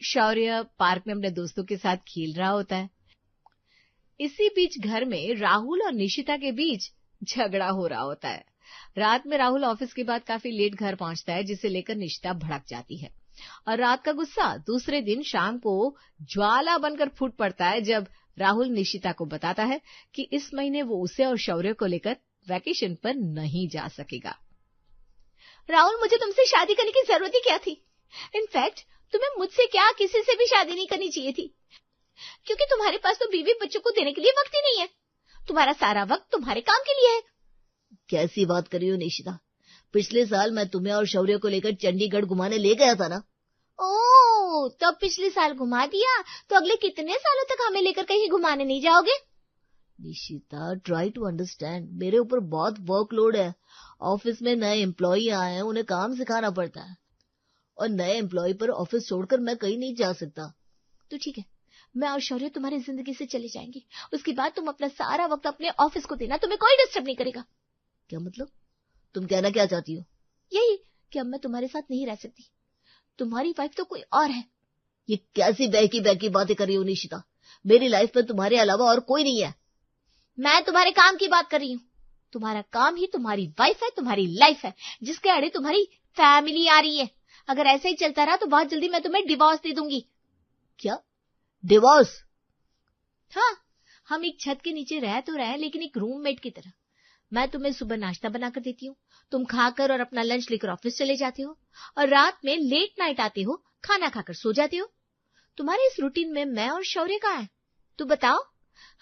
शौर्य park में अपने दोस्तों के साथ खेल रहा होता है। इसी बीच घर में राहुल और निशिता के बीच झगड़ा हो रहा होता है। रात में राहुल ऑफिस के बाद काफी लेट घर पहुंचता है, जिसे लेकर निशिता भड़क जाती है और रात का गुस्सा दूसरे दिन शाम को ज्वाला बनकर फूट पड़ता है जब राहुल निशिता को बताता है कि इस महीने वो उसे और शौर्य को लेकर वैकेशन पर नहीं जा सकेगा। राहुल, मुझे तुमसे शादी करने की जरूरत ही क्या थी? इनफैक्ट तुम्हें मुझसे क्या किसी से भी शादी नहीं करनी चाहिए थी, क्योंकि तुम्हारे पास तो बीवी बच्चों को देने के लिए वक्त ही नहीं है। तुम्हारा सारा वक्त तुम्हारे काम के लिए है। कैसी बात कर रही हो निशिता? पिछले साल मैं तुम्हें और शौर्य को लेकर चंडीगढ़ घुमाने ले गया था ना। ओह, तब पिछले साल घुमा दिया तो अगले कितने सालों तक हमें लेकर कहीं घुमाने नहीं जाओगे? Nishita, try to understand. मेरे ऊपर बहुत वर्कलोड है। ऑफिस में नए एम्प्लॉई आए हैं, उन्हें काम सिखाना पड़ता है और नए एम्प्लॉय पर ऑफिस छोड़कर मैं कहीं नहीं जा सकता। तो ठीक है, मैं और शौर्य तुम्हारी जिंदगी से चले जाएंगे। उसके बाद तुम अपना सारा वक्त अपने ऑफिस को देना, तुम्हें कोई डिस्टर्ब नहीं करेगा। क्या मतलब? तुम कहना क्या चाहती हो? यही कि अब मैं तुम्हारे साथ नहीं रह सकती। तुम्हारी वाइफ तो कोई और है। ये कैसी बहकी बहकी बातें कर रही हो निशिता? मेरी लाइफ में तुम्हारे अलावा और कोई नहीं है। मैं तुम्हारे काम की बात कर रही हूँ। तुम्हारा काम ही तुम्हारी वाइफ है, तुम्हारी लाइफ है, जिसके आड़े तुम्हारी फैमिली आ रही है। अगर ऐसा ही चलता रहा तो बहुत जल्दी मैं तुम्हें डिवोर्स दे दूंगी। क्या? डिवोर्स? हाँ, हम एक छत के नीचे रह तो रहे, लेकिन एक रूममेट की तरह। मैं तुम्हें सुबह नाश्ता बनाकर देती हूँ, तुम खाकर और अपना लंच लेकर ऑफिस चले जाते हो और रात में लेट नाइट आते हो, खाना खाकर सो जाते हो। तुम्हारे इस रूटीन में मैं और शौर्य कहाँ है? तो बताओ,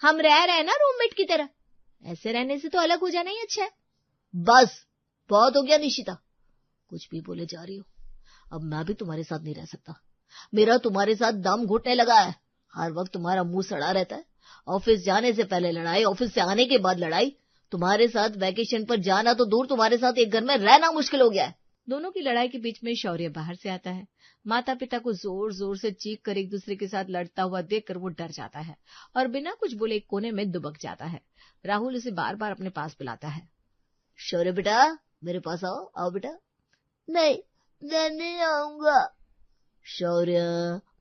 हम रह रहे ना रूममेट की तरह। ऐसे रहने से तो अलग हो जाना ही अच्छा है। बस, बहुत हो गया निशिता। कुछ भी बोले जा रही हो। अब मैं भी तुम्हारे साथ नहीं रह सकता। मेरा तुम्हारे साथ दम घुटने लगा है। हर वक्त तुम्हारा मुंह सड़ा रहता है। ऑफिस जाने से पहले लड़ाई, ऑफिस से आने के बाद लड़ाई। तुम्हारे साथ वैकेशन पर जाना तो दूर, तुम्हारे साथ एक घर में रहना मुश्किल हो गया है। दोनों की लड़ाई के बीच में शौर्य बाहर से आता है। माता पिता को जोर जोर से चीख कर एक दूसरे के साथ लड़ता हुआ देखकर वो डर जाता है और बिना कुछ बोले एक कोने में दुबक जाता है। राहुल उसे बार बार अपने पास बुलाता है। शौर्य बेटा, मेरे पास आओ, आओ बेटा। नहीं, मैं नहीं आऊंगा। शौर्य,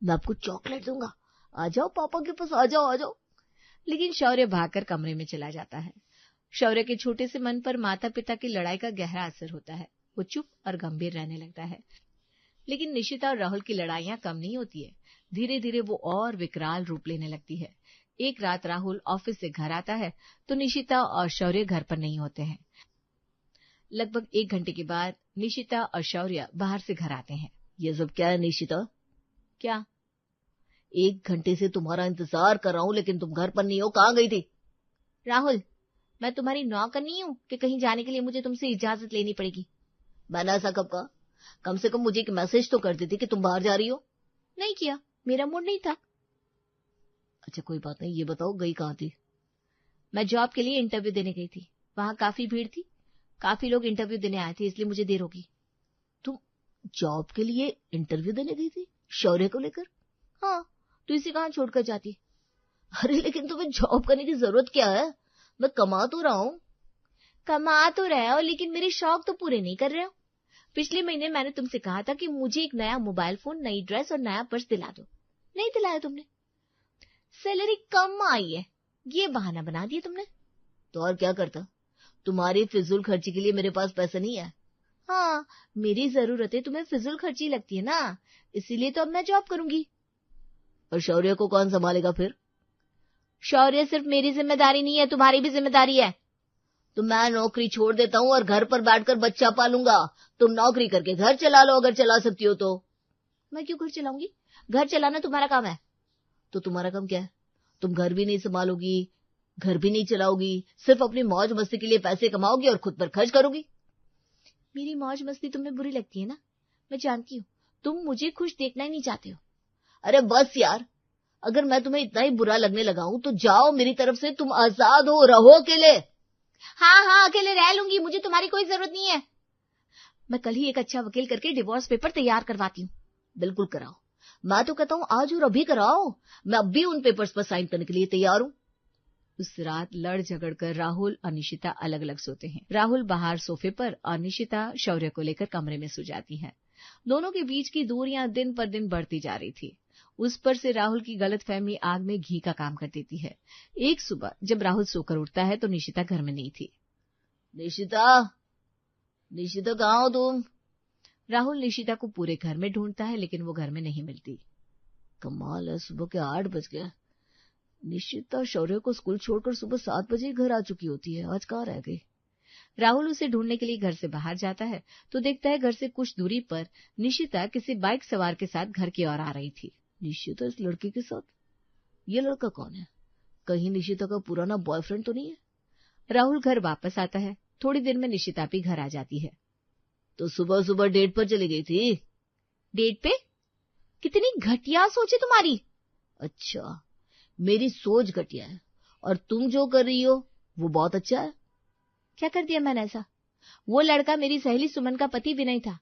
मैं आपको चॉकलेट दूंगा। आ जाओ पापा के पास, आ जाओ, आ जाओ। लेकिन शौर्य भागकर कमरे में चला जाता है। शौर्य के छोटे से मन पर माता पिता की लड़ाई का गहरा असर होता है। वो चुप और गंभीर रहने लगता है। लेकिन निशिता और राहुल की लड़ाइयां कम नहीं होती है। धीरे धीरे वो और विकराल रूप लेने लगती है। एक रात राहुल ऑफिस से घर आता है तो निशिता और शौर्य घर पर नहीं होते हैं। लगभग 1 घंटे के बाद निशिता और शौर्य बाहर से घर आते हैं। ये सब क्या है निशिता? क्या? 1 घंटे से तुम्हारा इंतजार कर रहा हूँ, लेकिन तुम घर पर नहीं हो। कहाँ गई थी? राहुल, मैं तुम्हारी नौकर नहीं हूँ कि कहीं जाने के लिए मुझे तुमसे इजाजत लेनी पड़ेगी। मैंने ऐसा कब कहा? कम से कम मुझे एक मैसेज तो कर देती कि तुम बाहर जा रही हो। नहीं किया, मेरा मूड नहीं था। अच्छा, कोई बात नहीं। ये बताओ, गई कहाँ थी? मैं जॉब के लिए इंटरव्यू देने गई थी। वहां काफी भीड़ थी, काफी लोग इंटरव्यू देने आए थे, इसलिए मुझे देर होगी। तुम जॉब के लिए इंटरव्यू देने गई थी शौर्य को लेकर? हाँ, तो इसे कहाँ छोड़कर जाती? अरे लेकिन तुम्हें जॉब करने की जरूरत क्या है? मैं कमा तो रहा हूँ। कमा तो रहे हो, लेकिन मेरे शौक तो पूरे नहीं कर रहे हो। पिछले महीने मैंने तुमसे कहा था कि मुझे एक नया मोबाइल फोन, नई ड्रेस और नया पर्स दिला दो। नहीं दिलाया तुमने। सैलरी कम आई है, ये बहाना बना दिया तुमने। तो और क्या करता? तुम्हारी फिजूल खर्ची के लिए मेरे पास पैसे नहीं है। हाँ, मेरी जरूरतें तुम्हें फिजूल खर्ची लगती है ना, इसीलिए तो अब मैं जॉब करूंगी। और शौर्य को कौन संभालेगा फिर? शौर्य सिर्फ मेरी जिम्मेदारी नहीं है, तुम्हारी भी जिम्मेदारी है। तो मैं नौकरी छोड़ देता हूँ और घर पर बैठकर बच्चा पालूंगा। तुम नौकरी करके घर चला लो, अगर चला सकती हो तो। मैं क्यों घर चलाऊंगी? घर चलाना तुम्हारा काम है। तो तुम्हारा काम क्या है? तुम घर भी नहीं संभालोगी, घर भी नहीं चलाओगी, सिर्फ अपनी मौज मस्ती के लिए पैसे कमाओगी और खुद पर खर्च करोगी। मेरी मौज मस्ती तुम्हें बुरी लगती है ना, मैं जानती हूँ। तुम मुझे खुश देखना ही नहीं चाहते हो। अरे बस यार, अगर मैं तुम्हें इतना ही बुरा लगने लगा हूं तो जाओ मेरी तरफ से। तुम आजाद हो, रहो अकेले। हाँ, अकेले रह लूंगी, मुझे तुम्हारी कोई जरूरत नहीं है। मैं कल ही एक अच्छा वकील करके डिवोर्स पेपर तैयार करवाती हूँ। बिल्कुल कराओ। मैं तो कहता हूँ आज और अभी कराओ। मैं अब भी उन पेपर्स पर साइन करने के लिए तैयार हूँ। उस रात लड़ झगड़ कर राहुल और निशिता अलग अलग सोते हैं। राहुल बाहर सोफे पर और निशिता शौर्य को लेकर कमरे में सो जाती है। दोनों के बीच की दूरियां दिन पर दिन बढ़ती जा रही थी। उस पर से राहुल की गलतफहमी आग में घी का काम कर देती है। एक सुबह जब राहुल सोकर उठता है तो निशिता घर में नहीं थी। निशिता, निशिता कहाँ हो तुम? राहुल निशिता को पूरे घर में ढूंढता है लेकिन वो घर में नहीं मिलती। कमाल है, सुबह के 8 बज गए। निशिता शौर्य को स्कूल छोड़कर सुबह 7 बजे ही घर आ चुकी होती है, आज कहाँ रह गई? राहुल उसे ढूंढने के लिए घर से बाहर जाता है तो देखता है घर से कुछ दूरी पर निशिता किसी बाइक सवार के साथ घर की ओर आ रही थी। निशिता इस लड़के के साथ? ये लड़का कौन है? कहीं निशिता का पुराना बॉयफ्रेंड तो नहीं है? राहुल घर वापस आता है। थोड़ी देर में निशिता भी घर आ जाती है। तो सुबह सुबह डेट पर चली गई थी? डेट पे? कितनी घटिया सोच है तुम्हारी। अच्छा, मेरी सोच घटिया है और तुम जो कर रही हो वो बहुत अच्छा है। क्या कर दिया मैंने ऐसा? वो लड़का मेरी सहेली सुमन का पति विनय था।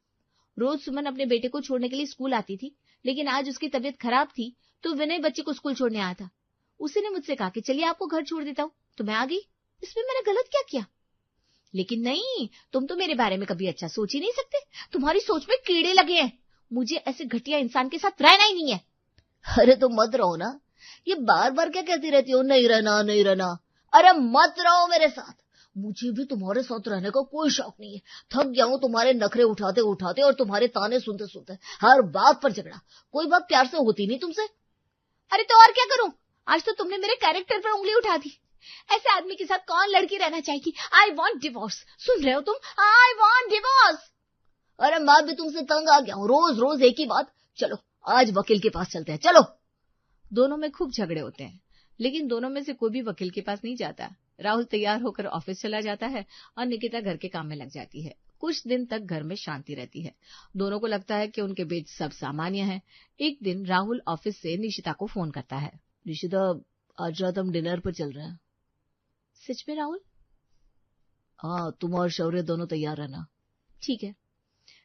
रोज सुमन अपने बेटे को छोड़ने के लिए स्कूल आती थी, लेकिन आज उसकी तबीयत खराब थी तो विनय बच्चे को स्कूल छोड़ने आया था। उसी ने मुझसे कहा कि चलिए आपको घर छोड़ देता हूँ, तो मैं आ गई। इसमें मैंने गलत क्या किया? लेकिन नहीं, तुम तो मेरे बारे में कभी अच्छा सोच ही नहीं सकते। तुम्हारी सोच में कीड़े लगे हैं। मुझे ऐसे घटिया इंसान के साथ रहना ही नहीं है। अरे तो मत रहो ना, ये बार बार क्या कहती रहती हो, नहीं रहना नहीं रहना। अरे मत रहो मेरे साथ, मुझे भी तुम्हारे साथ रहने का कोई शौक नहीं है। थक गया हूं तुम्हारे नखरे उठाते उठाते और तुम्हारे ताने सुनते सुनते। हर बात पर झगड़ा, कोई बात प्यार से होती नहीं तुमसे। अरे तो और क्या करूं? आज तो तुमने मेरे कैरेक्टर पर उंगली उठा दी। ऐसे आदमी के साथ कौन लड़की रहना चाहेगी? I want divorce. सुन रहे हो तुम? I want divorce. अरे मैं भी तुमसे तंग आ गया हूं, रोज रोज एक ही बात। चलो आज वकील के पास चलते हैं, चलो। दोनों में खूब झगड़े होते हैं, लेकिन दोनों में से कोई भी वकील के पास नहीं जाता। राहुल तैयार होकर ऑफिस चला जाता है और निकिता घर के काम में लग जाती है। कुछ दिन तक घर में शांति रहती है। दोनों को लगता है कि उनके बीच सब सामान्य है। एक दिन राहुल ऑफिस से निशिता को फोन करता है। निशिता, आज रात हम डिनर पर चल रहे हैं। सच में राहुल? हाँ, तुम और शौर्य दोनों तैयार रहना। ठीक है।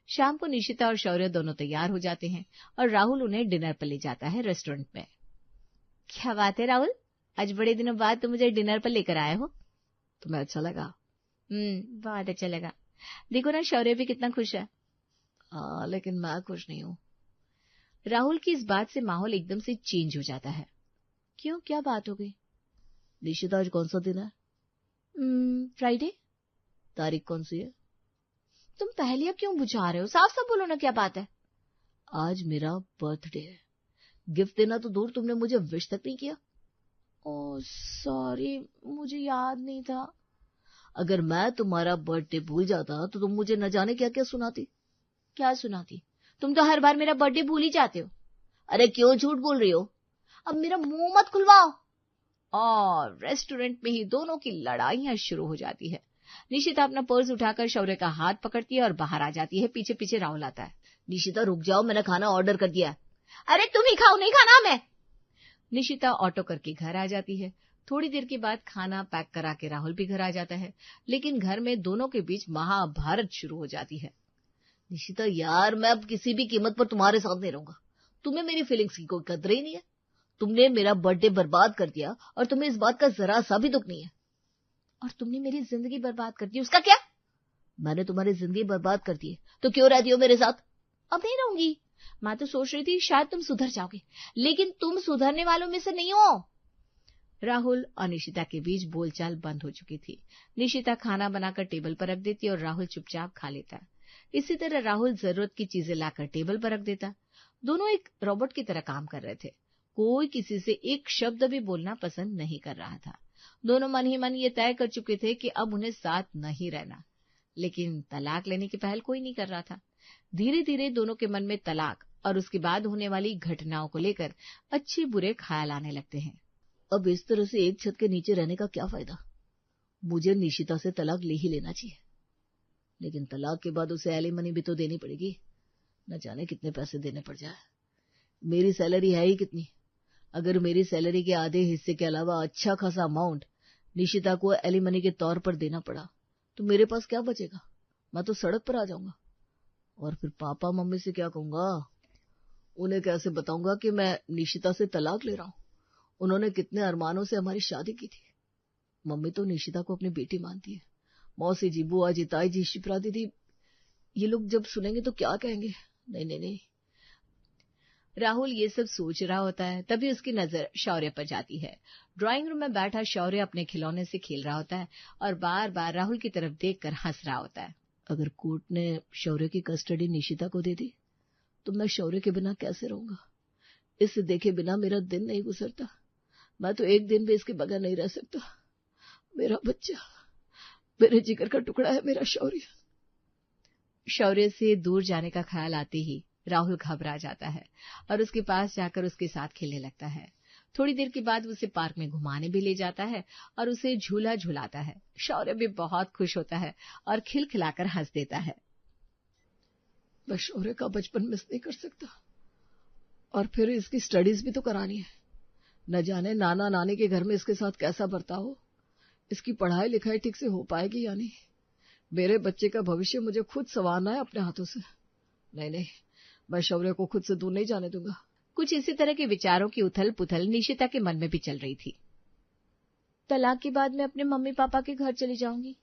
शाम को निशिता और शौर्य दोनों तैयार हो जाते हैं और राहुल उन्हें डिनर पर ले जाता है रेस्टोरेंट में। क्या बात है राहुल, आज बड़े दिनों बाद तुम मुझे डिनर पर लेकर आए हो। तुम्हें अच्छा लगा? बहुत अच्छा लगा। देखो ना, शौर्य भी कितना खुश है। हाँ, लेकिन मैं खुश नहीं हूँ। राहुल की इस बात से माहौल एकदम से चेंज हो जाता है। क्यों, क्या बात हो गई? निशिता, आज कौन सा दिन है? फ्राइडे। तारीख कौन सी है? तुम पहेलियां क्यों बुझा रहे हो? साफ साफ बोलो ना, क्या बात है? आज मेरा बर्थडे है। गिफ्ट देना तो दूर, तुमने मुझे विश तक नहीं किया। ओह सॉरी, मुझे याद नहीं था। अगर मैं तुम्हारा बर्थडे भूल जाता तो तुम मुझे न जाने क्या क्या सुनाती। क्या सुनाती? तुम तो हर बार मेरा बर्थडे भूल ही जाते हो। अरे क्यों झूठ बोल रही हो? अब मेरा मुंह मत खुलवाओ। और रेस्टोरेंट में ही दोनों की लड़ाइयां शुरू हो जाती है। निशिता अपना पर्स उठाकर शौर्य का हाथ पकड़ती है और बाहर आ जाती है। पीछे पीछे राहुल आता है। निशिता रुक जाओ, मैंने खाना ऑर्डर कर दिया। अरे तुम ही खाओ, नहीं खाना मैं। निशिता ऑटो करके घर आ जाती है। थोड़ी देर के बाद खाना पैक करा के राहुल भी घर आ जाता है, लेकिन घर में दोनों के बीच महाभारत शुरू हो जाती है। निशिता यार, मैं अब किसी भी कीमत पर तुम्हारे साथ नहीं रहूंगा। तुम्हें मेरी फीलिंग्स की कोई कदर ही नहीं है। तुमने मेरा बर्थडे बर्बाद कर दिया और तुम्हें इस बात का जरा सा भी दुख नहीं है। और तुमने मेरी जिंदगी बर्बाद कर दी, उसका क्या? मैंने तुम्हारी जिंदगी बर्बाद कर दी है तो क्यों रहती हो मेरे साथ? अब नहीं रहूंगी। मैं तो सोच रही थी शायद तुम सुधर जाओगे, लेकिन तुम सुधरने वालों में से नहीं हो। राहुल और निशिता के बीच बोलचाल बंद हो चुकी थी। निशिता खाना बनाकर टेबल पर रख देती और राहुल चुपचाप खा लेता। इसी तरह राहुल जरूरत की चीजें लाकर टेबल पर रख देता। दोनों एक रोबोट की तरह काम कर रहे थे। कोई किसी से एक शब्द भी बोलना पसंद नहीं कर रहा था। दोनों मन ही मन ये तय कर चुके थे कि अब उन्हें साथ नहीं रहना, लेकिन तलाक लेने की पहल कोई नहीं कर रहा था। धीरे धीरे दोनों के मन में तलाक और उसके बाद होने वाली घटनाओं को लेकर अच्छे बुरे ख्याल आने लगते हैं। अब इस तरह से एक छत के नीचे रहने का क्या फायदा? मुझे निशिता से तलाक ले ही लेना चाहिए, लेकिन तलाक के बाद उसे एलिमनी भी तो देनी पड़ेगी। न जाने कितने पैसे देने पड़ जाए। मेरी सैलरी है ही कितनी? अगर मेरी सैलरी के आधे हिस्से के अलावा अच्छा खासा अमाउंट निशिता को एलिमनी के तौर पर देना पड़ा तो मेरे पास क्या बचेगा? मैं तो सड़क पर आ जाऊंगा। और फिर पापा मम्मी से क्या कहूंगा? उन्हें कैसे बताऊंगा कि मैं निशिता से तलाक ले रहा हूं? उन्होंने कितने अरमानों से हमारी शादी की थी। मम्मी तो निशिता को अपनी बेटी मानती है। मौसी जी, बुआ जी, ताई जी, शिप्रा दीदी, ये लोग जब सुनेंगे तो क्या कहेंगे? नहीं नहीं नहीं। राहुल ये सब सोच रहा होता है, तभी उसकी नजर शौर्य पर जाती है। ड्राइंग रूम में बैठा शौर्य अपने खिलौने से खेल रहा होता है और बार बार राहुल की तरफ देखकर हंस रहा होता है। अगर कोर्ट ने शौर्य की कस्टडी निशिता को दे दी तो मैं शौर्य के बिना कैसे रहूंगा? इसे देखे बिना मेरा दिन नहीं गुजरता। मैं तो एक दिन भी इसके बगैर नहीं रह सकता। मेरा बच्चा, मेरे जिगर का टुकड़ा है मेरा शौर्य। शौर्य से दूर जाने का ख्याल आते ही राहुल घबरा जाता है और उसके पास जाकर उसके साथ खेलने लगता है। थोड़ी देर के बाद उसे पार्क में घुमाने भी ले जाता है और उसे झूला झुलाता है। शौर्य भी बहुत खुश होता है और खिलखिलाकर हंस देता है। मैं शौर्य का बचपन मिस नहीं कर सकता। और फिर इसकी स्टडीज भी तो करानी है। न जाने नाना नानी के घर में इसके साथ कैसा बर्ताव हो, इसकी पढ़ाई लिखाई ठीक से हो पाएगी या नहीं। मेरे बच्चे का भविष्य मुझे खुद संवारना है अपने हाथों से। नहीं नहीं, मैं शौर्य को खुद से दूर नहीं जाने दूंगा। कुछ इसी तरह के विचारों की उथल पुथल निशिता के मन में भी चल रही थी। तलाक के बाद मैं अपने मम्मी पापा के घर चली जाऊंगी,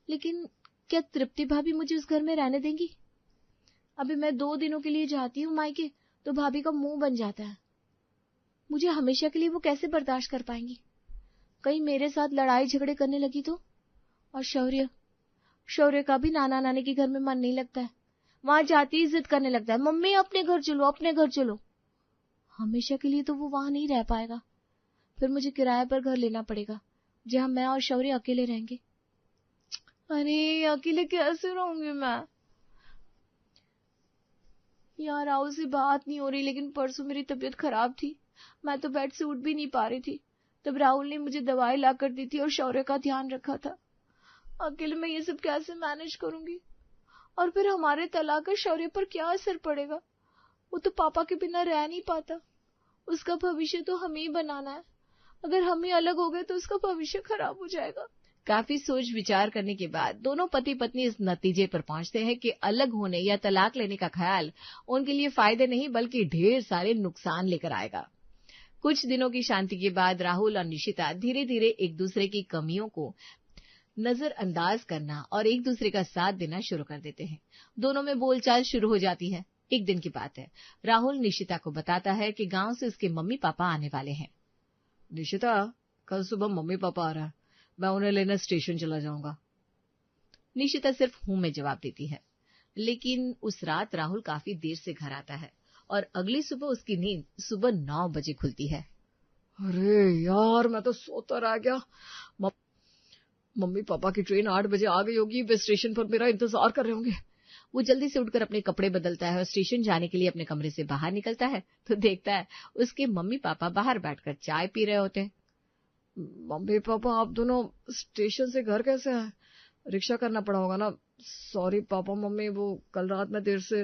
लेकिन क्या तृप्ति भाभी मुझे उस घर में रहने देंगी? अभी मैं 2 दिनों के लिए जाती हूँ मायके तो भाभी का मुंह बन जाता है। मुझे हमेशा के लिए वो कैसे बर्दाश्त कर पाएंगी? कहीं मेरे साथ लड़ाई झगड़े करने लगी तो? और शौर्य का भी नाना नानी के घर में मन नहीं लगता है। वहां जाती ही जिद करने लगता है, मम्मी अपने घर चलो, अपने घर चलो। हमेशा के लिए तो वो वहां नहीं रह पाएगा। फिर मुझे किराए पर घर लेना पड़ेगा जहां मैं और शौर्य अकेले रहेंगे। अरे अकेले कैसे रहूंगी मैं? यार राहुल से बात नहीं हो रही, लेकिन परसों मेरी तबीयत खराब थी। मैं तो बेड से उठ भी नहीं पा रही थी। तब राहुल ने मुझे दवाई ला कर दी थी और शौर्य का ध्यान रखा था। अकेले मैं ये सब कैसे मैनेज करूंगी? और फिर हमारे तलाक का शौर्य पर क्या असर पड़ेगा? वो तो पापा के बिना रह नहीं पाता। उसका भविष्य तो हमें ही बनाना है। अगर हम ही अलग हो गए तो उसका भविष्य खराब हो जाएगा। काफी सोच विचार करने के बाद दोनों पति पत्नी इस नतीजे पर पहुंचते हैं कि अलग होने या तलाक लेने का ख्याल उनके लिए फायदे नहीं बल्कि ढेर सारे नुकसान लेकर आएगा। कुछ दिनों की शांति के बाद राहुल और निशिता धीरे धीरे एक दूसरे की कमियों को नजरअंदाज करना और एक दूसरे का साथ देना शुरू कर देते हैं। दोनों में बोलचाल शुरू हो जाती है। एक दिन की बात है, राहुल निशिता को बताता है कि गांव से उसके मम्मी पापा आने वाले हैं। निशिता, कल सुबह मम्मी पापा आ रहा है, मैं उन्हें लेने स्टेशन चला जाऊंगा। निशिता सिर्फ हूं में जवाब देती है। लेकिन उस रात राहुल काफी देर से घर आता है और अगली सुबह उसकी नींद सुबह 9 बजे खुलती है। अरे यार, मैं तो सोता रह गया। मम्मी पापा की ट्रेन 8 बजे आ गई होगी। वे स्टेशन पर मेरा इंतजार कर रहे होंगे। वो जल्दी से उठकर अपने कपड़े बदलता है और स्टेशन जाने के लिए अपने कमरे से बाहर निकलता है तो देखता है उसके मम्मी पापा बाहर बैठकर चाय पी रहे होते हैं। मम्मी पापा, आप दोनों स्टेशन से घर कैसे आए? रिक्शा करना पड़ा होगा ना? सॉरी पापा मम्मी, वो कल रात में देर से।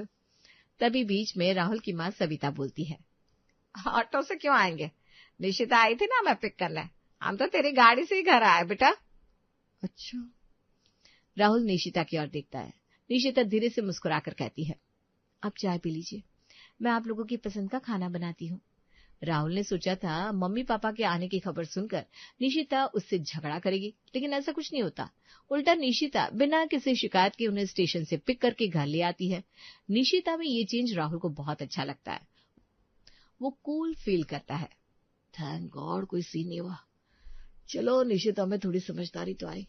तभी बीच में राहुल की माँ सविता बोलती है, ऑटो से क्यों आएंगे? निशिता आई थी ना मैं पिक करने। हम तो तेरी गाड़ी से ही घर आए बेटा। अच्छा। राहुल निशिता की ओर देखता है। निशिता धीरे से मुस्कुराकर कहती है, आप चाय पी लीजिए, मैं आप लोगों की पसंद का खाना बनाती हूँ। राहुल ने सोचा था मम्मी पापा के आने की खबर सुनकर निशिता उससे झगड़ा करेगी, लेकिन ऐसा कुछ नहीं होता। उल्टा निशिता बिना किसी शिकायत के उन्हें स्टेशन से पिक करके घर ले आती है। निशिता में ये चेंज राहुल को बहुत अच्छा लगता है। वो कूल फील करता है। थैंक गॉड कोई सीन नहीं हुआ। चलो निशिता में थोड़ी समझदारी तो आई।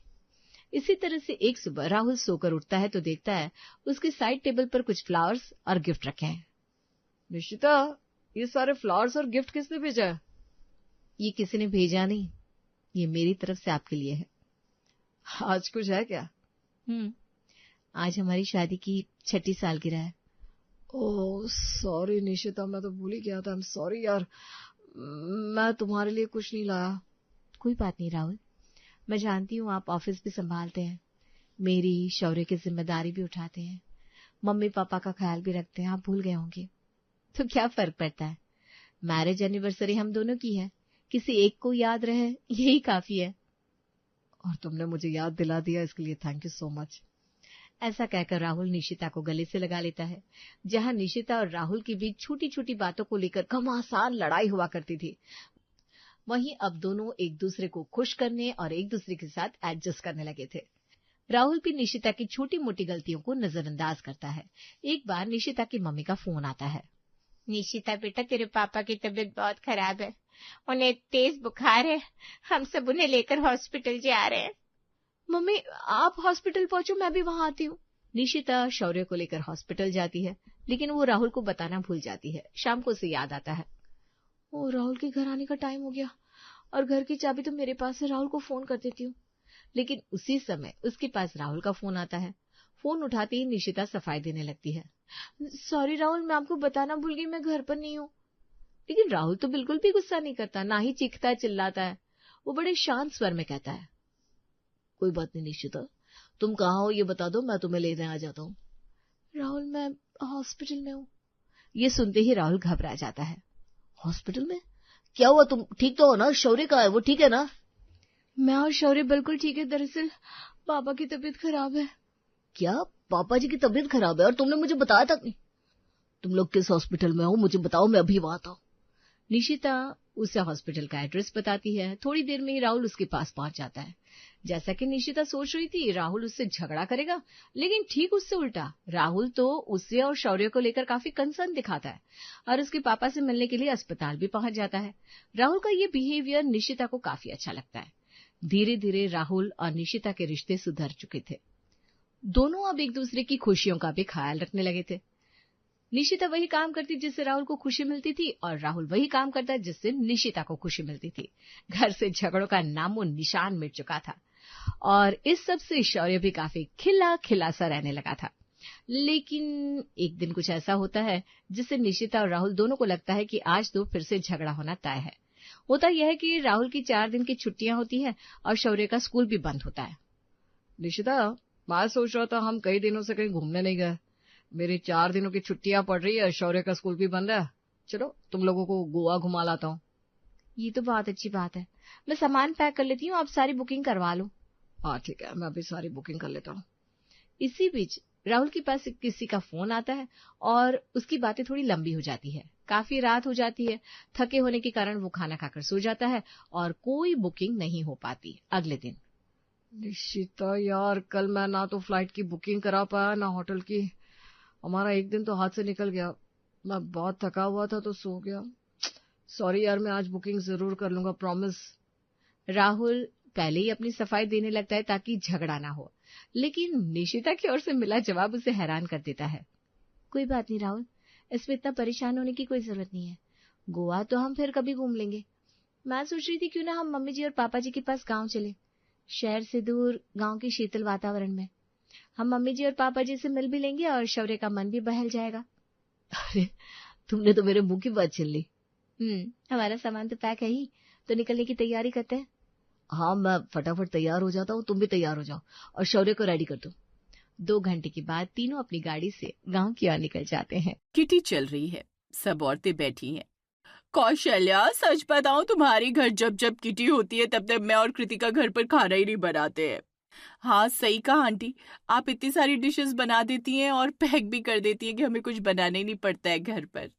इसी तरह से एक सुबह राहुल सोकर उठता है तो देखता है उसके साइड टेबल पर कुछ फ्लावर्स और गिफ्ट रखे हैं। निशिता, ये सारे फ्लावर्स और गिफ्ट किसने भेजा है? ये किसी ने भेजा नहीं, ये मेरी तरफ से आपके लिए है। आज कुछ है क्या? आज हमारी शादी की 6ठी सालगिरह है। ओह सॉरी निशिता, मैं तो भूल ही गया था। आई एम सॉरी यार, मैं तुम्हारे लिए कुछ नहीं लाया। कोई बात नहीं राहुल, मैं जानती हूँ आप ऑफिस भी संभालते हैं, मेरी शौर्य की जिम्मेदारी भी उठाते हैं, मम्मी पापा का ख्याल भी रखते हैं। आप भूल गए होंगे तो क्या फर्क पड़ता है? मैरिज एनिवर्सरी हम दोनों की है, किसी एक को याद रहे यही काफी है। और तुमने मुझे याद दिला दिया, इसके लिए थैंक यू सो मच। ऐसा कहकर राहुल निशिता को गले से लगा लेता है। जहां निशिता और राहुल के बीच छोटी छोटी बातों को लेकर घमासान लड़ाई हुआ करती थी, वहीं अब दोनों एक दूसरे को खुश करने और एक दूसरे के साथ एडजस्ट करने लगे थे। राहुल भी निशिता की छोटी मोटी गलतियों को नजरअंदाज करता है। एक बार निशिता की मम्मी का फोन आता है। निशिता बेटा, तेरे पापा की तबीयत बहुत खराब है, उन्हें तेज बुखार है, हम सब उन्हें लेकर हॉस्पिटल जा रहे हैं। मम्मी आप हॉस्पिटल पहुंचो, मैं भी वहां आती हूँ। निशिता शौर्य को लेकर हॉस्पिटल जाती है, लेकिन वो राहुल को बताना भूल जाती है। शाम को उसे याद आता है, ओ राहुल के घर आने का टाइम हो गया और घर की चाबी तो मेरे पास है, राहुल को फोन कर देती हूँ। लेकिन उसी समय उसके पास राहुल का फोन आता है। फोन उठाते ही निशिता सफाई देने लगती है। सॉरी राहुल, मैं आपको बताना भूल गई, मैं घर पर नहीं हूँ। लेकिन राहुल तो बिल्कुल भी गुस्सा नहीं करता, ना ही चीखता चिल्लाता है। वो बड़े शांत स्वर में कहता है, कोई बात नहीं निशिता, तुम कहाँ हो ये बता दो, मैं तुम्हें लेने आ जाता हूँ। राहुल मैं हॉस्पिटल में हूँ। ये सुनते ही राहुल घबरा जाता है। हॉस्पिटल में? क्या हुआ, तुम ठीक तो हो ना? शौर्य कहाँ है, वो ठीक है ना? मैं और शौर्य बिल्कुल ठीक है, दरअसल पापा की तबीयत खराब है। क्या पापा जी की तबीयत खराब है और तुमने मुझे बताया तक नहीं? तुम लोग किस हॉस्पिटल में हो मुझे बताओ, मैं अभी वहां आता हूँ। निशिता उसे हॉस्पिटल का एड्रेस बताती है। थोड़ी देर में ही राहुल उसके पास पहुंच जाता है। जैसा कि निशिता सोच रही थी, राहुल उससे झगड़ा करेगा, लेकिन ठीक उससे उल्टा। राहुल तो उससे और शौर्य को लेकर काफी कंसर्न दिखाता है और उसके पापा से मिलने के लिए अस्पताल भी पहुंच जाता है। राहुल का ये बिहेवियर निशिता को काफी अच्छा लगता है। धीरे धीरे राहुल और निशिता के रिश्ते सुधर चुके थे। दोनों अब एक दूसरे की खुशियों का भी ख्याल रखने लगे थे। निशिता वही काम करती जिससे राहुल को खुशी मिलती थी और राहुल वही काम करता जिससे निशिता को खुशी मिलती थी। घर से झगड़ों का नामो निशान मिट चुका था और इस सब से शौर्य भी काफी खिला खिला सा रहने लगा था। लेकिन एक दिन कुछ ऐसा होता है जिससे निशिता और राहुल दोनों को लगता है कि आज तो फिर से झगड़ा होना तय है। होता यह है कि राहुल की 4 दिन की छुट्टियां होती है और शौर्य का स्कूल भी बंद होता है। निशिता, मैं सोच रहा था हम कई दिनों से कहीं घूमने नहीं गए। मेरी 4 दिनों की छुट्टियां पड़ रही है, शौर्य का स्कूल भी बंद है। चलो तुम लोगों को गोवा घुमा लाता हूँ। ये तो बहुत अच्छी बात है, मैं सामान पैक कर लेती हूँ, आप सारी बुकिंग करवा लो। हाँ ठीक है, मैं भी सारी बुकिंग कर लेता हूँ। इसी बीच राहुल के पास किसी का फोन आता है और उसकी बातें थोड़ी लंबी हो जाती है। काफी रात हो जाती है। थके होने के कारण वो खाना खाकर सो जाता है और कोई बुकिंग नहीं हो पाती। अगले दिन, निशिता यार, कल मैं ना तो फ्लाइट की बुकिंग करा पाया ना होटल की। हमारा एक दिन तो हाथ से निकल गया। मैं बहुत थका हुआ था तो सो गया। सॉरी यार, मैं आज बुकिंग जरूर कर लूंगा, प्रॉमिस। राहुल पहले ही अपनी सफाई देने लगता है ताकि झगड़ा ना हो, लेकिन निशिता की ओर से मिला जवाब उसे हैरान कर देता है। कोई बात नहीं राहुल, इसमें इतना परेशान होने की कोई जरूरत नहीं है। गोवा तो हम फिर कभी घूम लेंगे। मैं सोच रही थी क्यों ना हम मम्मी जी और पापा जी के पास गांव चले, शहर से दूर, गांव के शीतल वातावरण में। हम मम्मी जी और पापा जी से मिल भी लेंगे और शौर्य का मन भी बहल जाएगा। अरे तुमने तो मेरे मुंह की बात छीन ली। हमारा सामान तो पैक है ही, तो निकलने की तैयारी करते हैं। हाँ, मैं फटाफट तैयार हो जाता हूँ, तुम भी तैयार हो जाओ और शौर्य को रेडी कर दो। 2 घंटे के बाद तीनों अपनी गाड़ी से गांव की ओर निकल जाते हैं। किटी चल रही है, सब औरतें बैठी हैं। कौशल्या, सच बताऊं, तुम्हारी घर जब जब किटी होती है तब तक मैं और कृतिका घर पर खाना ही नहीं बनाते हैं। हाँ सही कहा आंटी, आप इतनी सारी डिशेस बना देती हैं और पैक भी कर देती हैं कि हमें कुछ बनाने नहीं पड़ता है घर पर।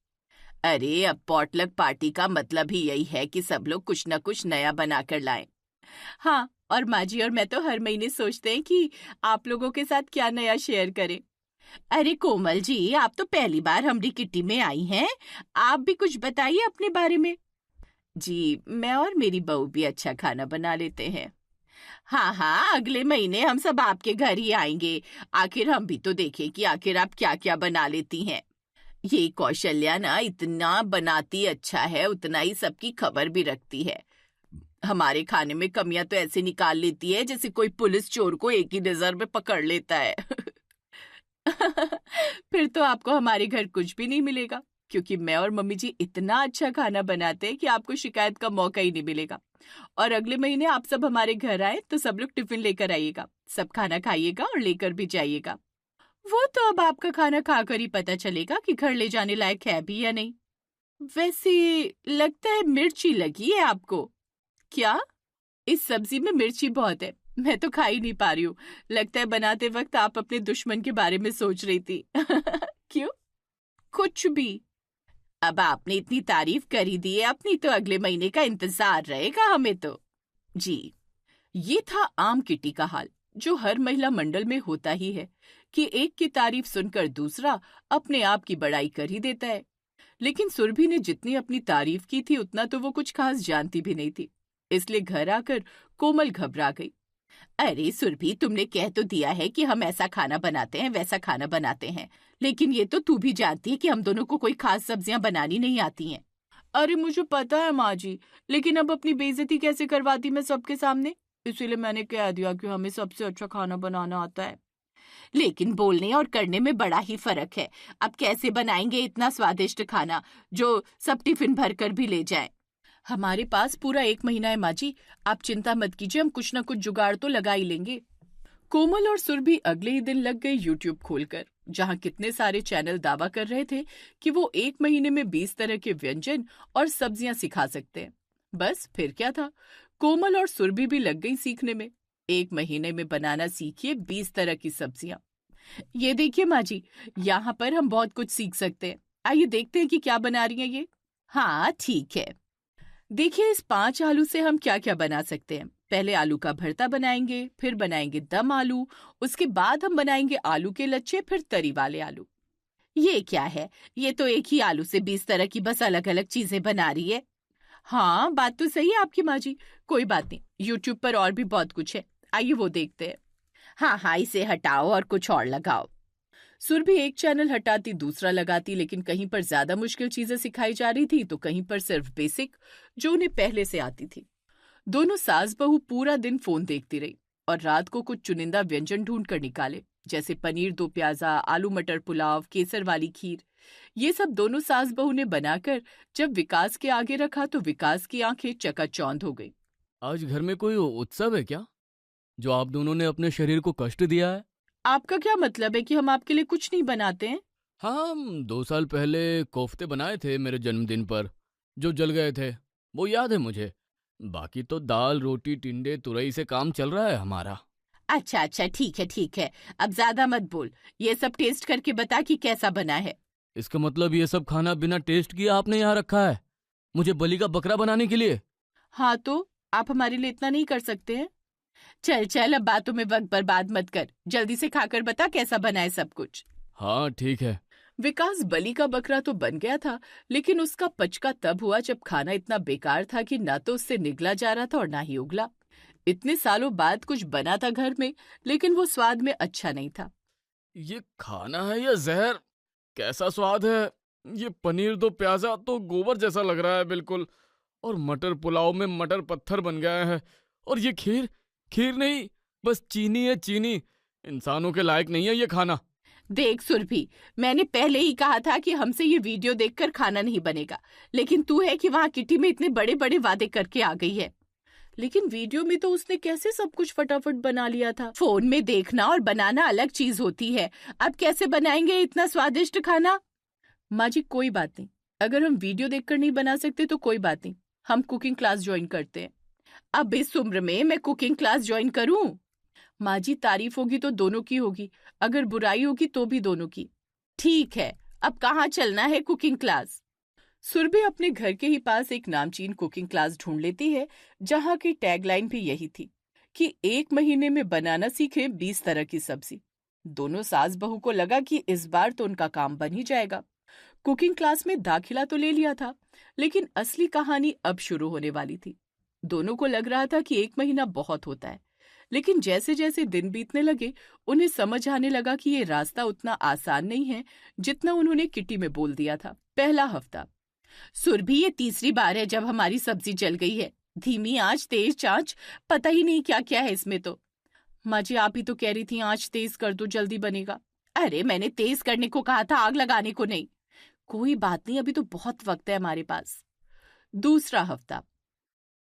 अरे अब पॉटलक पार्टी का मतलब ही यही है कि सब लोग कुछ न कुछ नया बना कर लाएं। हाँ, और माँ जी और मैं तो हर महीने सोचते हैं कि आप लोगों के साथ क्या नया शेयर करें। अरे कोमल जी, आप तो पहली बार हमारी किट्टी में आई हैं, आप भी कुछ बताइए अपने बारे में। जी, मैं और मेरी बहू भी अच्छा खाना बना लेते हैं। हाँ हाँ, अगले महीने हम सब आपके घर ही आएंगे। आखिर हम भी तो देखें कि आखिर आप क्या क्या बना लेती हैं। ये कौशल्या ना इतना बनाती अच्छा है, उतना ही सबकी खबर भी रखती है। हमारे खाने में कमियां तो ऐसे निकाल लेती है जैसे कोई पुलिस चोर को एक ही नजर में पकड़ लेता है। फिर तो आपको हमारे घर कुछ भी नहीं मिलेगा, क्योंकि मैं और मम्मी जी इतना अच्छा खाना बनाते हैं कि आपको शिकायत का मौका ही नहीं मिलेगा। और अगले महीने आप सब हमारे घर आए तो सब लोग टिफिन लेकर आइएगा, सब खाना खाइएगा और लेकर भी जाइएगा। वो तो अब आपका खाना खाकर ही पता चलेगा कि घर ले जाने लायक है भी या नहीं। वैसे लगता है मिर्ची लगी है आपको। क्या? इस सब्जी में मिर्ची बहुत है, मैं तो खा ही नहीं पा रही हूँ। लगता है बनाते वक्त आप अपने दुश्मन के बारे में सोच रही थी। क्यों? कुछ भी। अब आपने इतनी तारीफ कर ही दी है अपनी, तो अगले महीने का इंतजार रहेगा हमें तो। जी, ये था आम किटी का हाल। जो हर महिला मंडल में होता ही है कि एक की तारीफ सुनकर दूसरा अपने आप की बड़ाई कर ही देता है। लेकिन सुरभि ने जितनी अपनी तारीफ की थी उतना तो वो कुछ खास जानती भी नहीं थी, इसलिए घर आकर कोमल घबरा गई। अरे सुरभि, तुमने कह तो दिया है कि हम ऐसा खाना बनाते हैं वैसा खाना बनाते हैं, लेकिन ये तो तू भी जानती है कि हम दोनों को कोई खास सब्जियां बनानी नहीं आती हैं। अरे मुझे पता है माँ जी, लेकिन अब अपनी बेइज्जती कैसे करवाती मैं सबके सामने, इसीलिए मैंने कह दिया कि हमें सबसे अच्छा खाना बनाना आता है। लेकिन बोलने और करने में बड़ा ही फर्क है। अब कैसे बनाएंगे इतना स्वादिष्ट खाना जो सब टिफिन भर कर भी ले जाएं? हमारे पास पूरा 1 महीना है माँ जी, आप चिंता मत कीजिए, हम कुछ न कुछ जुगाड़ तो लगा ही लेंगे। कोमल और सुरभि अगले ही दिन लग गए यूट्यूब खोलकर, जहाँ कितने सारे चैनल दावा कर रहे थे कि वो 1 महीने में 20 तरह के व्यंजन और सब्जियां सिखा सकते हैं। बस फिर क्या था, कोमल और सुरभि भी लग गई सीखने में। 1 महीने में बनाना सीखिए 20 तरह की सब्जियां। ये देखिए माँ जी, यहाँ पर हम बहुत कुछ सीख सकते हैं। आइए देखते हैं कि क्या बना रही हैं ये। हाँ ठीक है, देखिए इस 5 आलू से हम क्या क्या बना सकते हैं। पहले आलू का भरता बनाएंगे, फिर बनाएंगे दम आलू, उसके बाद हम बनाएंगे आलू के लच्छे, फिर तरी वाले आलू। ये क्या है, ये तो एक ही आलू से 20 तरह की बस अलग अलग चीजें बना रही है। हाँ बात तो सही है आपकी माँ जी, कोई बात नहीं, यूट्यूब पर और भी बहुत कुछ है, आइए वो देखते हैं। हाँ हाँ, इसे हटाओ और कुछ और लगाओ। सुरभि एक चैनल हटाती दूसरा लगाती, लेकिन कहीं पर ज्यादा मुश्किल चीजें सिखाई जा रही थी तो कहीं पर सिर्फ बेसिक जो उन्हें पहले से आती थी। दोनों सास बहू पूरा दिन फोन देखती रही और रात को कुछ चुनिंदा व्यंजन ढूंढ कर निकाले, जैसे पनीर 2 प्याजा, आलू मटर पुलाव, केसर वाली खीर। ये सब दोनों सास बहू ने बनाकर जब विकास के आगे रखा तो विकास की आंखें चकाचौंध हो गई। आज घर में कोई उत्सव है क्या, जो आप दोनों ने अपने शरीर को कष्ट दिया है? आपका क्या मतलब है कि हम आपके लिए कुछ नहीं बनाते हैं? हाँ, हम 2 साल पहले कोफ्ते बनाए थे मेरे जन्मदिन पर, जो जल गए थे, वो याद है मुझे। बाकी तो दाल रोटी टिंडे तुरई से काम चल रहा है हमारा। अच्छा अच्छा, ठीक है, अब ज्यादा मत बोल, ये सब टेस्ट करके बता कि कैसा बना है। इसका मतलब ये सब खाना बिना टेस्ट किए आपने यहाँ रखा है, मुझे बलि का बकरा बनाने के लिए? हाँ तो आप हमारे लिए इतना नहीं कर सकते हैं? चल अब बातों में वक्त बर्बाद मत कर, जल्दी से खाकर बता कैसा बना है सब कुछ। हाँ ठीक है। विकास बलि का बकरा तो बन गया था, लेकिन उसका पचका तब हुआ जब खाना इतना बेकार था कि ना तो उससे निगला जा रहा था और ना ही उगला। इतने सालों बाद कुछ बना था घर में, लेकिन वो स्वाद में अच्छा नहीं था। ये खाना है या जहर? कैसा स्वाद है? ये पनीर 2 प्याजा तो गोबर जैसा लग रहा है बिल्कुल, और मटर पुलाव में मटर पत्थर बन गया है, और ये खीर नहीं, बस चीनी है चीनी। इंसानों के लायक नहीं है ये खाना। देख सुरभि, मैंने पहले ही कहा था कि हमसे ये वीडियो देखकर खाना नहीं बनेगा, लेकिन तू है कि वहाँ किटी में इतने बड़े बड़े वादे करके आ गई है। लेकिन वीडियो में तो उसने कैसे सब कुछ फटाफट बना लिया था। फोन में देखना और बनाना अलग चीज होती है, अब कैसे बनाएंगे इतना स्वादिष्ट खाना? माँ जी कोई बात नहीं, अगर हम वीडियो देखकर नहीं बना सकते तो कोई बात नहीं, हम कुकिंग क्लास ज्वाइन करते हैं। अब इस उम्र में मैं कुकिंग क्लास ज्वाइन करूं? माँ जी तारीफ होगी तो दोनों की होगी, अगर बुराई होगी तो भी दोनों की। ठीक है, अब कहाँ चलना है कुकिंग क्लास? सुरभि अपने घर के ही पास एक नामचीन कुकिंग क्लास ढूंढ लेती है, जहाँ की टैगलाइन भी यही थी कि 1 महीने में बनाना सीखे 20 तरह की सब्जी। दोनों सास बहू को लगा कि इस बार तो उनका काम बन ही जाएगा। कुकिंग क्लास में दाखिला तो ले लिया था, लेकिन असली कहानी अब शुरू होने वाली थी। दोनों को लग रहा था कि 1 महीना बहुत होता है, लेकिन जैसे जैसे दिन बीतने लगे उन्हें समझ आने लगा कि ये रास्ता उतना आसान नहीं है जितना उन्होंने किटी में बोल दिया था। पहला हफ्ता। सुरभि, ये 3री बार है जब हमारी सब्जी जल गई है, धीमी आंच तेज आंच, पता ही नहीं क्या क्या है इसमें तो। माँ जी आप ही तो कह रही थी आंच तेज कर दो जल्दी बनेगा। अरे मैंने तेज करने को कहा था, आग लगाने को नहीं। कोई बात नहीं, अभी तो बहुत वक्त है हमारे पास। दूसरा हफ्ता।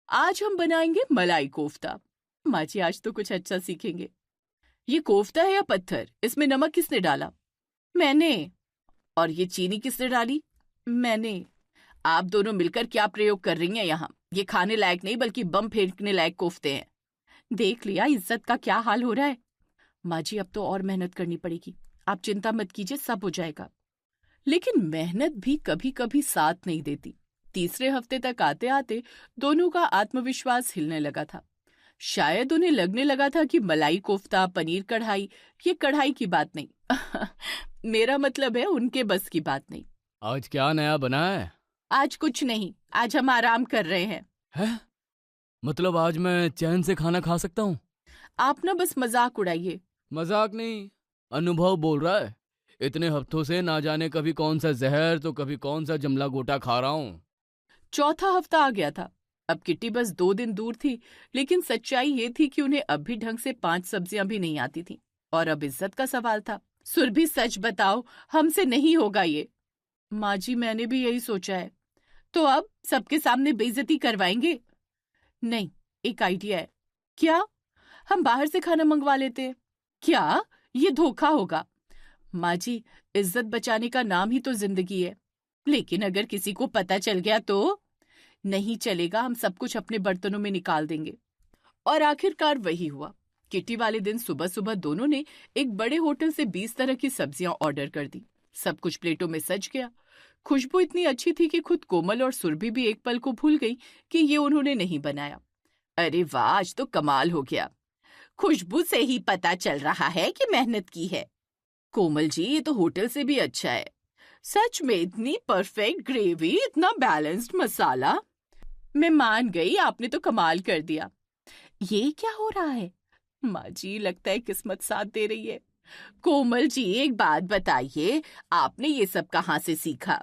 आज हम बनाएंगे मलाई कोफ्ता। माँ जी आज तो कुछ अच्छा सीखेंगे। ये कोफ्ता है या पत्थर, इसमें नमक किसने डाला? मैंने। और ये चीनी किसने डाली? मैंने। आप दोनों मिलकर क्या प्रयोग कर रही हैं यहाँ? ये खाने लायक नहीं बल्कि बम फेंकने लायक कोफ्ते हैं। देख लिया इज्जत का क्या हाल हो रहा है। माँ जी अब तो और मेहनत करनी पड़ेगी, आप चिंता मत कीजिए, सब हो जाएगा। लेकिन मेहनत भी कभी कभी साथ नहीं देती। 3रे हफ्ते तक आते आते दोनों का आत्मविश्वास हिलने लगा था। शायद उन्हें लगने लगा था कि मलाई कोफ्ता, पनीर कढ़ाई ये कढ़ाई की बात नहीं मेरा मतलब है उनके बस की बात नहीं। आज क्या नया बना है? आज कुछ नहीं, आज हम आराम कर रहे हैं। है? मतलब आज मैं चैन से खाना खा सकता हूँ? आप ना बस मजाक उड़ाइए। मजाक नहीं, अनुभव बोल रहा है। इतने हफ्तों से ना जाने कभी कौन सा जहर तो कभी कौन सा जमला गोटा खा रहा हूँ। चौथा हफ्ता आ गया था। अब किट्टी बस 2 दिन दूर थी, लेकिन सच्चाई ये थी कि उन्हें अब भी ढंग से 5 सब्जियां भी नहीं आती थीं। और अब इज्जत का सवाल था। सुरभि सच बताओ, हमसे नहीं होगा ये। माँ जी मैंने भी यही सोचा है। तो अब सबके सामने बेइज्जती करवाएंगे? नहीं, एक आइडिया है। क्या? हम बाहर से खाना मंगवा लेते हैं। क्या? ये धोखा होगा। माँ जी, इज्जत बचाने का नाम ही तो जिंदगी है। लेकिन अगर किसी को पता चल गया तो? नहीं चलेगा, हम सब कुछ अपने बर्तनों में निकाल देंगे। और आखिरकार वही हुआ। किटी वाले दिन सुबह सुबह दोनों ने एक बड़े होटल से 20 तरह की सब्जियां ऑर्डर कर दी। सब कुछ प्लेटों में सज गया। खुशबू इतनी अच्छी थी कि खुद कोमल और सुरभि भी एक पल को भूल गई कि ये उन्होंने नहीं बनाया। अरे वाह, आज तो कमाल हो गया। खुशबू से ही पता चल रहा है कि मेहनत की है। कोमल जी, ये तो होटल से भी अच्छा है। सच में इतनी परफेक्ट ग्रेवी, इतना बैलेंस्ड मसाला। मैं मान गई, आपने तो कमाल कर दिया। ये क्या हो रहा है? माँ जी, लगता है किस्मत साथ दे रही है। कोमल जी, एक बात बताइए, आपने ये सब कहाँ से सीखा?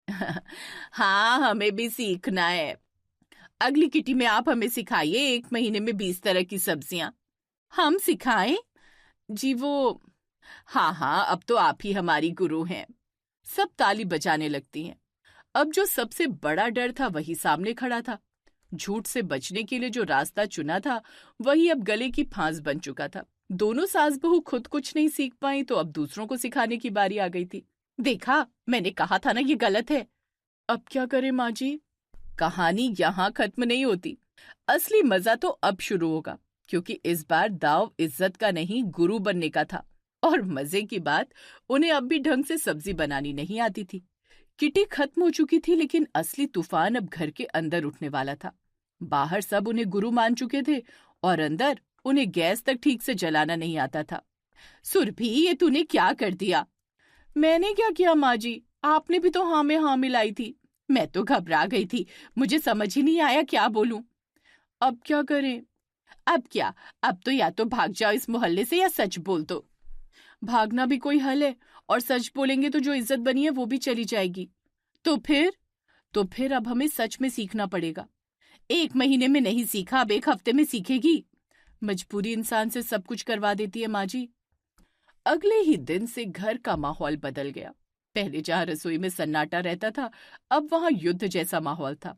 हाँ, हमें भी सीखना है। अगली किटी में आप हमें सिखाइए 1 महीने में 20 तरह की सब्जियां। हम सिखाएं? जी वो, हाँ, अब तो आप ही हमारी गुरु हैं। सब ताली बजाने लगती हैं। अब जो सबसे बड़ा डर था वही सामने खड़ा था। झूठ से बचने के लिए जो रास्ता चुना था वही अब गले की फांस बन चुका था। दोनों सास बहू खुद कुछ नहीं सीख पाई तो अब दूसरों को सिखाने की बारी आ गई थी। देखा, मैंने कहा था ना ये गलत है। अब क्या करें माँ जी? कहानी यहाँ खत्म नहीं होती। असली मजा तो अब शुरू होगा, क्योंकि इस बार दाव इज्जत का नहीं गुरु बनने का था। और मजे की बात, उन्हें अब भी ढंग से सब्जी बनानी नहीं आती थी। किटी खत्म हो चुकी थी, लेकिन असली तूफान अब घर के अंदर उठने वाला था। बाहर सब उन्हें गुरु मान चुके थे और अंदर उन्हें गैस तक ठीक से जलाना नहीं आता था। सुरभि, ये तूने क्या कर दिया? मैंने क्या किया माँ जी? आपने भी तो हाँ में हाँ मिलाई थी। मैं तो घबरा गई थी, मुझे समझ ही नहीं आया क्या बोलूं। अब क्या करें? अब क्या? अब तो या तो भाग जाओ इस मोहल्ले से या सच बोल दो। भागना भी कोई हल है? और सच बोलेंगे तो जो इज्जत बनी है वो भी चली जाएगी। तो फिर अब हमें सच में सीखना पड़ेगा। 1 महीने में नहीं सीखा, अब 1 हफ्ते में सीखेगी। मजबूरी इंसान से सब कुछ करवा देती है माँ जी। अगले ही दिन से घर का माहौल बदल गया। पहले जहाँ रसोई में सन्नाटा रहता था, अब वहां युद्ध जैसा माहौल था।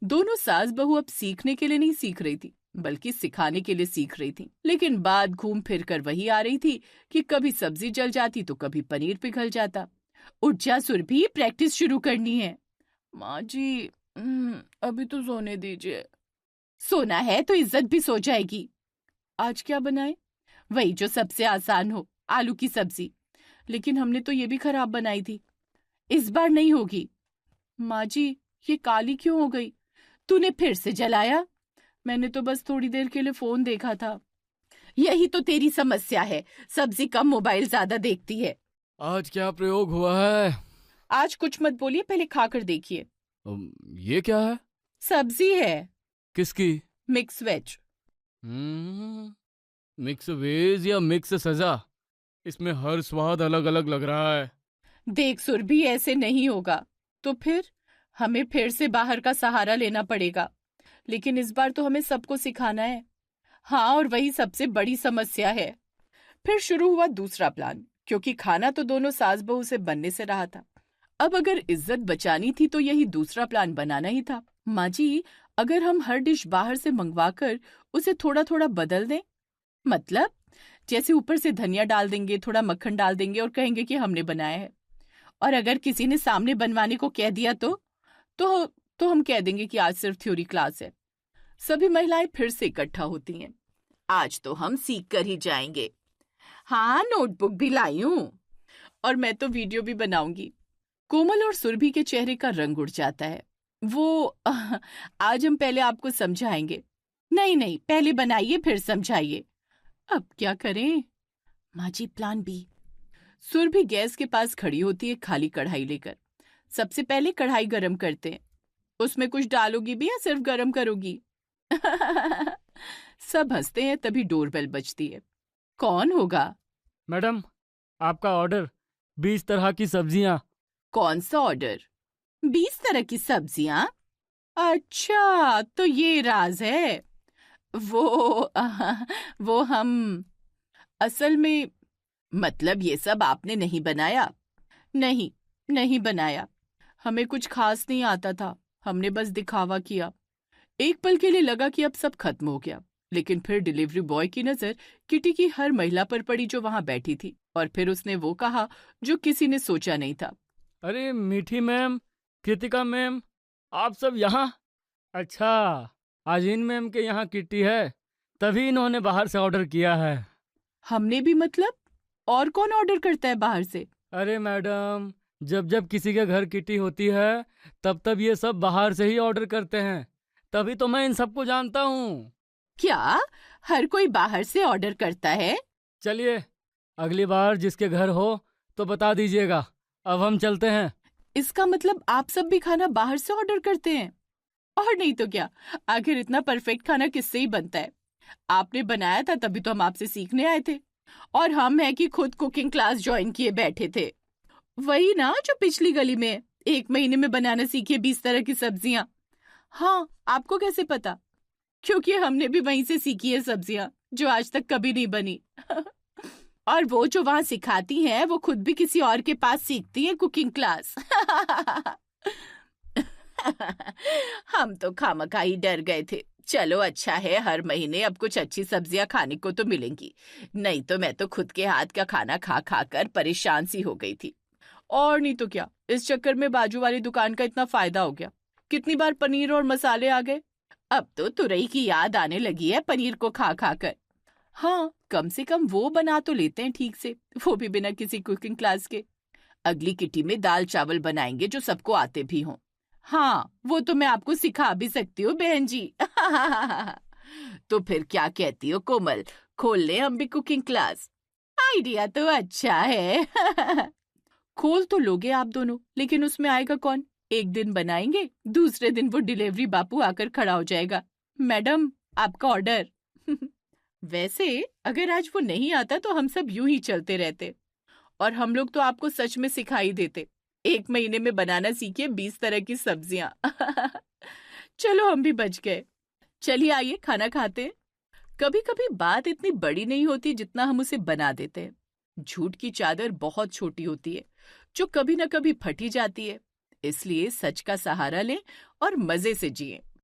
दोनों सास बहू अब सीखने के लिए नहीं सीख रही थी, बल्कि सिखाने के लिए सीख रही थी। लेकिन बात घूम फिर कर वही आ रही थी कि कभी सब्जी जल जाती तो कभी पनीर पिघल जाता। उठ जा सुरभि, प्रैक्टिस शुरू करनी है। माँ जी, अभी तो सोने दीजिए। सोना है तो इज्जत भी सो जाएगी। आज क्या बनाए? वही जो सबसे आसान हो, आलू की सब्जी। लेकिन हमने तो ये भी खराब बनाई थी। इस बार नहीं होगी। माँ जी, ये काली क्यों हो गई? तूने फिर से जलाया? मैंने तो बस थोड़ी देर के लिए फोन देखा था। यही तो तेरी समस्या है, सब्जी कम, मोबाइल ज्यादा देखती है। आज क्या प्रयोग हुआ है? आज कुछ मत बोलिए, पहले खाकर देखिए। ये क्या है? सब्जी है। किसकी? Mix veg. मिक्स वेज या मिक्स सजा? इसमें हर स्वाद अलग अलग लग रहा है। देख सुरभि, ऐसे नहीं होगा। तो फिर हमें फिर से बाहर का सहारा लेना पड़ेगा। लेकिन इस बार तो हमें सबको सिखाना है। हाँ, और वही सबसे बड़ी समस्या है। फिर शुरू हुआ दूसरा प्लान, क्योंकि खाना तो दोनों सास बहू से बनने से रहा था। अब अगर इज्जत बचानी थी तो यही दूसरा प्लान बनाना ही था। माँ जी, अगर हम हर डिश बाहर से मंगवाकर उसे थोड़ा थोड़ा बदल दें, मतलब जैसे ऊपर से धनिया डाल देंगे, थोड़ा मक्खन डाल देंगे और कहेंगे कि हमने बनाया है। और अगर किसी ने सामने बनवाने को कह दिया तो हम कह देंगे कि आज सिर्फ थ्योरी क्लास है। सभी महिलाएं फिर से इकट्ठा होती हैं। आज तो हम सीख कर ही जाएंगे। हाँ, नोटबुक भी लाई हूं और मैं तो वीडियो भी बनाऊंगी। कोमल और सुरभि के चेहरे का रंग उड़ जाता है। वो आज हम पहले आपको समझाएंगे। नहीं नहीं, पहले बनाइए फिर समझाइए। अब क्या करें? माँ जी, प्लान बी। सुरभि गैस के पास खड़ी होती है खाली कढ़ाई लेकर। सबसे पहले कढ़ाई गरम करते हैं। उसमें कुछ डालोगी भी या सिर्फ गरम करोगी? सब हंसते हैं, तभी डोरबेल बजती है। कौन होगा? मैडम, आपका ऑर्डर 20 तरह की सब्जियां। कौन सा ऑर्डर? 20 तरह की सब्जियां? अच्छा, तो ये राज है। वो वो हम असल में, मतलब ये सब आपने नहीं बनाया? नहीं, नहीं बनाया। हमें कुछ खास नहीं आता था, हमने बस दिखावा किया। एक पल के लिए लगा कि अब सब खत्म हो गया, लेकिन फिर डिलीवरी बॉय की नजर किटी की हर महिला पर पड़ी जो वहां बैठी थी, और फिर उसने वो कहा जो किसी ने सोचा नहीं था। अरे मीठी मैम, कृतिका मैम, आप सब यहाँ? अच्छा, आज इन मैम के यहाँ किट्टी है, तभी इन्होंने बाहर से ऑर्डर किया है। हमने भी मतलब? और कौन ऑर्डर करता है बाहर से? अरे मैडम, जब जब किसी के घर किट्टी होती है तब तब ये सब बाहर से ही ऑर्डर करते हैं, तभी तो मैं इन सबको जानता हूँ। क्या हर कोई बाहर से ऑर्डर करता है? चलिए, अगली बार जिसके घर हो तो बता दीजिएगा। अब हम चलते हैं। इसका मतलब आप सब भी खाना बाहर से ऑर्डर करते हैं? और नहीं तो क्या, आखिर इतना परफेक्ट खाना किससे ही बनता है? आपने बनाया था तभी तो हम आपसे सीखने आए थे, और हम है कि खुद कुकिंग क्लास ज्वाइन किए बैठे थे। वही ना जो पिछली गली में 1 महीने में बनाना सीखिए 20 तरह की सब्जियां। हाँ, आपको कैसे पता? क्योंकि हमने भी वहीं से सीखी है सब्जियां जो आज तक कभी नहीं बनी। और वो जो वहां सिखाती हैं वो खुद भी किसी और के पास सीखती हैं कुकिंग क्लास। हम तो खामखा ही डर गए थे। चलो अच्छा है, हर महीने अब कुछ अच्छी सब्जियां खाने को तो मिलेंगी, नहीं तो मैं तो खुद के हाथ का खाना खा खा कर परेशान सी हो गई थी। और नहीं तो क्या, इस चक्कर में बाजू वाली दुकान का इतना फायदा हो गया। कितनी बार पनीर और मसाले आ गए, अब तो तुरई की याद आने लगी है पनीर को खा खा कर। हाँ, कम से कम वो बना तो लेते हैं ठीक से, वो भी बिना किसी कुकिंग क्लास के। अगली किटी में दाल चावल बनाएंगे जो सबको आते भी हों। हाँ, वो तो मैं आपको सिखा भी सकती हूँ बहन जी। तो फिर क्या कहती हो कोमल, खोल ले हम भी कुकिंग क्लास? आइडिया तो अच्छा है। खोल तो लोगे आप दोनों, लेकिन उसमें आएगा कौन? एक दिन बनाएंगे, दूसरे दिन वो डिलीवरी बापू आकर खड़ा हो जाएगा, मैडम आपका ऑर्डर। वैसे अगर आज वो नहीं आता तो हम सब यूं ही चलते रहते, और हम लोग तो आपको सच में सिखाई देते। 1 महीने में बनाना सीखिए 20 तरह की सब्जियां। चलो हम भी बच गए। चलिए आइए खाना खाते हैं। कभी कभी बात इतनी बड़ी नहीं होती जितना हम उसे बना देते हैं। झूठ की चादर बहुत छोटी होती है जो कभी न कभी फट ही जाती है। इसलिए सच का सहारा लें और मजे से जिएं।